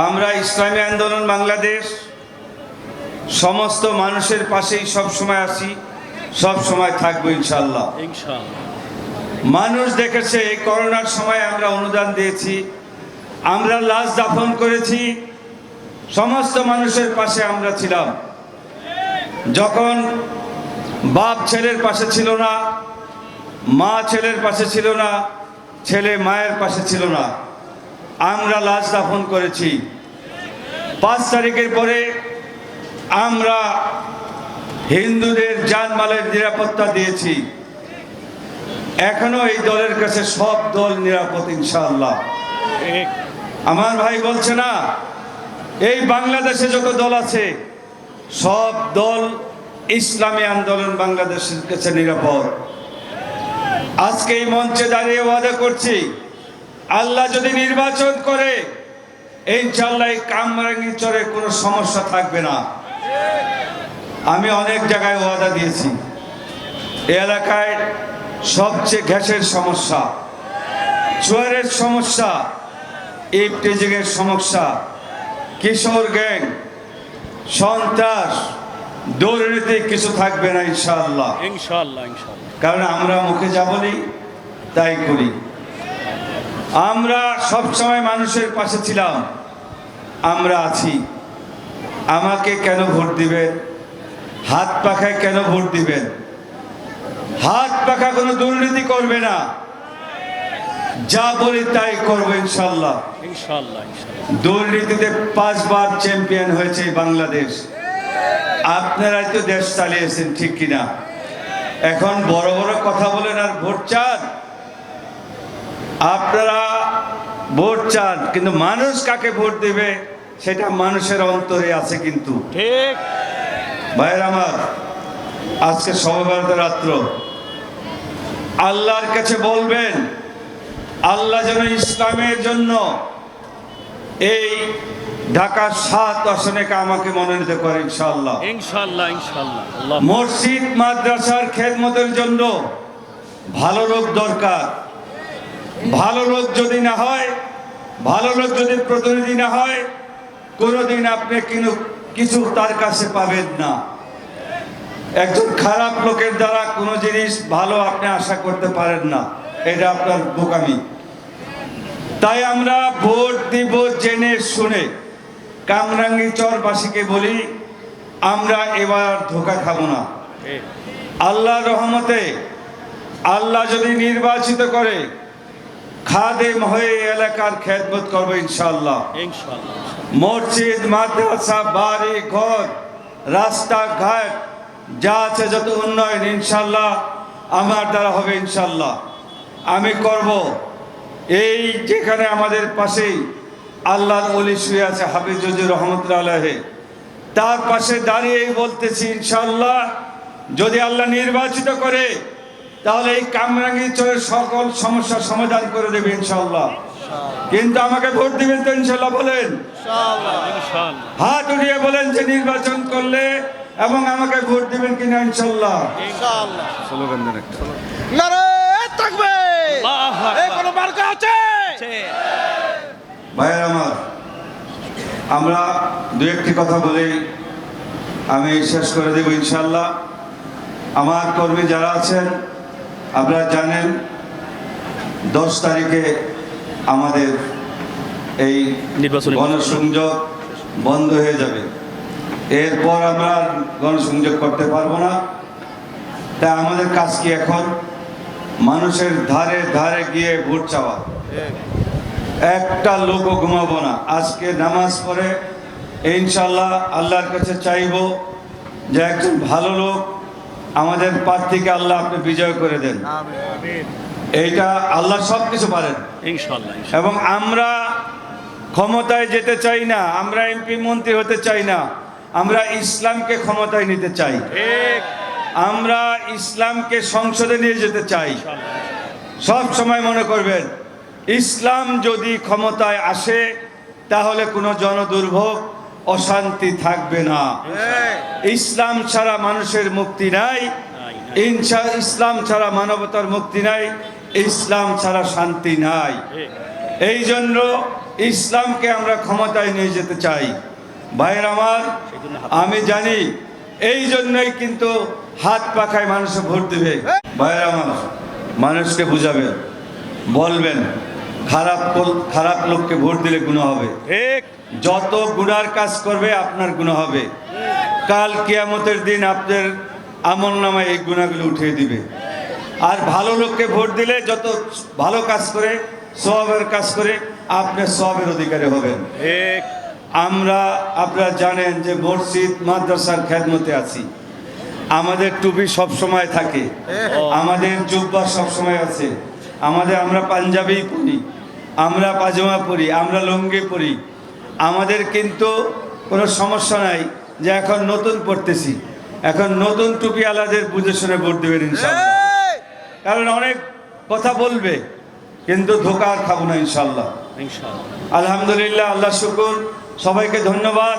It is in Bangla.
আমরা ইসলামী আন্দোলন বাংলাদেশ সমস্ত মানুষের পাশেই সব সময় আছি, সব সময় থাকবো ইনশাআল্লাহ। মানুষ দেখেছে এই করোনার সময় আমরা অনুদান দিয়েছি, আমরা লাশ দাফন করেছি, সমস্ত মানুষের পাশে আমরা ছিলাম। যখন বাপ ছেলের পাশে ছিল না, মা ছেলের পাশে ছিল না, ছেলে মায়ের পাশে ছিল না, আমরা লাশ দাফন করেছি। 5 তারিখের পরে আমরা হিন্দুদের জানমালের নিরাপত্তা দিয়েছি। এখনো এই দলের কাছে সব দল নিরাপদ ইনশাআল্লাহ। আমার ভাই বলছে না, এই বাংলাদেশে যত দল আছে সব দল ইসলামী আন্দোলন বাংলাদেশের কাছে নিরাপদ। আজকে এই মঞ্চে দাঁড়িয়ে ওয়াদা করছি, আল্লাহ যদি নির্বাচন করে ইনশাআল্লাহ এই কামরাঙ্গীরচরে কোনো সমস্যা থাকবে না। আমি অনেক জায়গায় ওয়াদা দিয়েছি, এই এলাকায় সবচেয়ে গ্যাসের সমস্যা, চুয়ারের সমস্যা, ইফটিজিংয়ের সমস্যা, কিশোর গ্যাং, সন্ত্রাস, দুর্নীতি কিছু থাকবে না ইনশাআল্লাহ। কারণ আমরা মুখে যা বলি তাই করি। আমরা সবসময় মানুষের পাশে ছিলাম, আমরা আছি। আমাকে কেন ভোট দিবেন? হাত পাখায় কেন ভোট দিবেন? হাত পাখা কোনো দুর্নীতি করবে না, যা বলি তাই করবো ইনশাআল্লাহ। দুর্নীতিতে 5 বার চ্যাম্পিয়ন হয়েছে বাংলাদেশ। আপনারাই তো দেশ চালিয়েছেন, ঠিক কিনা? এখন বড় বড় কথা বলেন আর ভোট চান। আপনারা ভোট চান, কিন্তু মানুষ কাকে ভোট দেবে সেটা মানুষের অন্তরে আছে। কিন্তু ঠিক ভাইয়ের আমার, আজকে সর্বভারতের রাত্র আল্লাহর কাছে বলবেন, আল্লাহ যেন ইসলামের জন্য এই ঢাকা 7 আসনে আমাকে মনোনীত করে ইনশাআল্লাহ। মসজিদ মাদ্রাসার খেদমতের জন্য ভালো লোক দরকার। ভালো লোক যদি না হয়, ভালো লোক যদি প্রতিনিধি না হয়, কোনোদিন আপনি কিছু তার কাছে পাবেন না। একজন খারাপ লোকের দ্বারা কোনো জিনিস ভালো আপনি আশা করতে পারেন না, এটা আপনার বোকামি। তাই আমরা ভোট দিব জেনে শুনে। কামরাঙ্গীরচরবাসীকে বলি, আমরা এবার ধোঁকা খাবো না। আল্লাহর রহমতে আল্লাহ যদি নির্বাচিত করে, খাদেম হয়ে এলাকার খেদমত করবো ইনশাআল্লাহ। মসজিদ, মাদ্রাসা, বাড়ি ঘর, রাস্তাঘাট যা আছে যত উন্নয়ন ইনশাআল্লাহ আমার দ্বারা হবে ইনশাআল্লাহ, আমি করব। এই যেখানে আমাদের পাশেই আল্লাহর ওলি শুয়ে আছে হাফিজুর রহমতুল্লাহ আলাইহি, তার পাশে দাঁড়িয়েই বলতেছি ইনশাআল্লাহ যদি আল্লাহ নির্বাচিত করে তাহলে এই কামরাঙ্গীরচরের সকল সমস্যার সমাধান করে দেবে ইনশাআল্লাহ। কিন্তু আমাকে ভোট দিবেন তো ইনশাআল্লাহ? বলেন হাত উঠিয়ে বলেন যে নির্বাচন করলে এবং আমাকে ভোট দিবেন কিনা ইনশাআল্লাহ। স্লোগান দেন একটা, নারায়ে তাকবীর, এই কোন মার্কা আছে? ভাইয়ের আমার, আমরা 2-1টি কথা বলে আমি শেষ করে দেব ইনশাআল্লাহ। আমার কর্মী যারা আছেন আপনারা জানেন 10 তারিখে আমাদের এই গণসংযোগ বন্ধ হয়ে যাবে। এরপর আমরা গণসংযোগ করতে পারবো না। তাই আমাদের কাজ কি এখন? মানুষের ধারে ধারে গিয়ে ভোট চাওয়া। একটা লোকও ঘুমাবো না। আজকে নামাজ পড়ে ইনশাআল্লাহ আল্লাহর কাছে চাইব যে একজন ভালো লোক আমাদের প্রার্থীকে আল্লাহ আপনি বিজয় করে দেন। এইটা আল্লাহ সব কিছু পারেন ইনশাআল্লাহ। এবং আমরা ক্ষমতায় যেতে চাই না, আমরা এমপি মন্ত্রী হতে চাই না, আমরা ইসলামকে ক্ষমতায় নিতে চাই। আমরা ইসলামকে সংসদে নিয়ে যেতে চাই। সব সময় মনে করবেন, ইসলাম যদি ক্ষমতায় আসে তাহলে কোনো জনদুর্ভোগ, অশান্তি থাকবে না। ইসলাম ছাড়া মানুষের মুক্তি নাই, ইসলাম ছাড়া মানবতার মুক্তি নাই, ইসলাম ছাড়া শান্তি নাই। এই জন্য ইসলামকে আমরা ক্ষমতায় নিয়ে যেতে চাই। ভাইয়ের আমার, আমি জানি এই জন্যই কিন্তু হাত পাখায় মানুষ ভোট দেবে। ভাইয়ের আমার, মানুষকে বুঝাবেন, বলবেন খারাপ লোককে ভোট দিলে গুনাহ হবে। যত গুনার কাজ করবে আপনার গুনাহ হবে। কাল কিয়ামতের দিন আপনার আমলনামায় এই গুনাহগুলো উঠিয়ে দিবে। আর ভালো লোককে ভোট দিলে যত ভালো কাজ করে, সওয়াবের কাজ করে, আপনি সওয়াবের অধিকারী হবেন। আপনারা জানেন যে মসজিদ মাদ্রাসার খেদমতে আছি। আমাদের টুপি সব সময় থাকে, আমাদের জুব্বা সব সময় আছে, আমরা পাঞ্জাবি পরি, আমরা পাজামা পরি, আমরা লুঙ্গি পরি। আমাদের কিন্তু কোনো সমস্যা নাই যে এখন নতুন পড়তেছি। এখন নতুন টুপি আলাদের বুঝে শুনে ভোট দেবেন ইনশাআল্লাহ। কারণ অনেক কথা বলবে, কিন্তু ধোকা আর খাবো না ইনশাআল্লাহ। আলহামদুলিল্লাহ, আল্লাহ শুকুর, সবাইকে ধন্যবাদ।